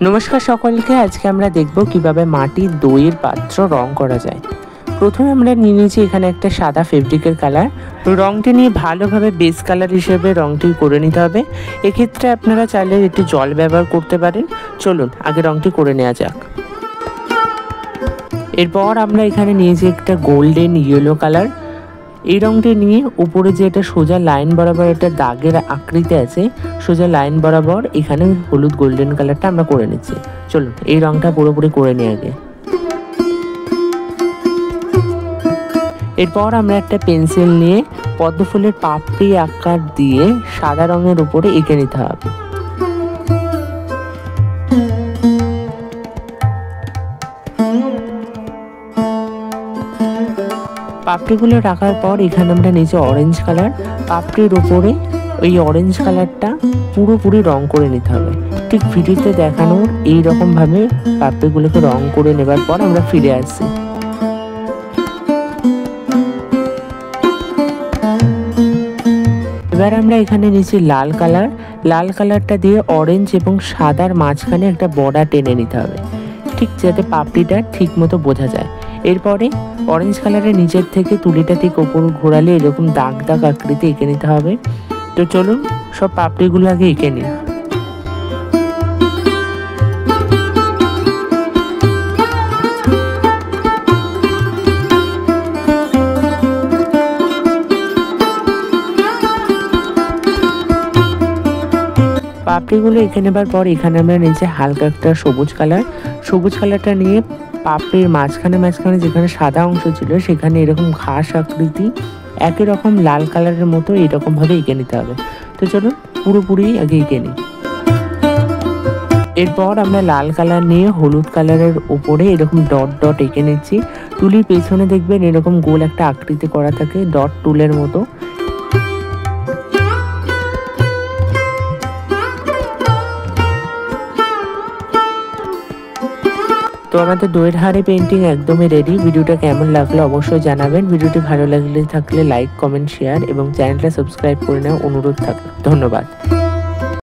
নমস্কার সকলকে। আজকে আমরা দেখব কিভাবে মাটির দইয়ের পাত্র রং করা যায়। প্রথমে আমরা নিয়ে নিয়েছি এখানে একটা সাদা ফেব্রিকের কালার। রংটি নিয়ে ভালোভাবে বেস কালার হিসেবে রংটি করে নিতে হবে। এক্ষেত্রে আপনারা চাইলে একটু জল ব্যবহার করতে পারেন। চলুন আগে রংটি করে নেওয়া যাক। এরপর আমরা এখানে নিয়েছি একটা গোল্ডেন ইয়েলো কালার। এই রংটি নিয়ে উপরে যে একটা সোজা লাইন বরাবর একটা দাগের আকৃতি আছে, সোজা লাইন বরাবর এখানে হলুদ গোল্ডেন কালারটা আমরা করে নিচ্ছি। চলুন এই রংটা পুরোপুরি করে নিই আগে। এরপর আমরা একটা পেন্সিল নিয়ে পদ্ম ফুলের পাপড়ি আকার দিয়ে সাদা রঙের উপরে এঁকে নিতে হবে। পাপড়িগুলো রাখার পর এখানে আমরা নিচে অরেঞ্জ কালার, পাপড়ির উপরে ওই অরেঞ্জ কালারটা পুরোপুরি রং করে নিতে হবে। ঠিক ভিডিওতে দেখানোর এইরকম ভাবে পাপড়িগুলোকে রং করে নেবার পর আমরা ফিরে আসছি। এবার আমরা এখানে নিচে লাল কালার, লাল কালারটা দিয়ে অরেঞ্জ এবং সাদার মাঝখানে একটা বর্ডার টেনে নিতে হবে, ঠিক যাতে পাপড়িটা ঠিক মতো বোঝা যায়। এরপরে অরেঞ্জ কালারের নিচের থেকে তুলিটা ঠিক ওপর ঘোরালে এরকম দাগ দাগ আকৃতি এঁকে নিতে হবে। তো চলুন সব পাপড়িগুলো আগে এঁকে নিই। পাপড়িগুলো এঁকে নেবার পর এখানে আমরা নিচে হালকা একটা সবুজ কালারটা নিয়ে পাপড়ির মাঝখানে যেখানে সাদা অংশ ছিল সেখানে এরকম ঘাস আকৃতি একই রকম লাল কালারের মতো এরকম ভাবে এঁকে নিতে হবে। তো চলুন পুরোপুরি আগে এঁকে নিই। এরপর আমরা লাল কালার নিয়ে হলুদ কালারের উপরে এরকম ডট ডট এঁকে নিচ্ছি। তুলির পেছনে দেখবেন এরকম গোল একটা আকৃতি করা থাকে ডট টুলের মতো। তো আমাদের দইয়ের হাঁড়ি পেন্টিং একদমই রেডি। ভিডিওটা কেমন লাগলো অবশ্যই জানাবেন। ভিডিওটি ভালো লাগলে থাকলে লাইক, কমেন্ট, শেয়ার এবং চ্যানেলটা সাবস্ক্রাইব করে নেওয়ার অনুরোধ থাকলো। ধন্যবাদ।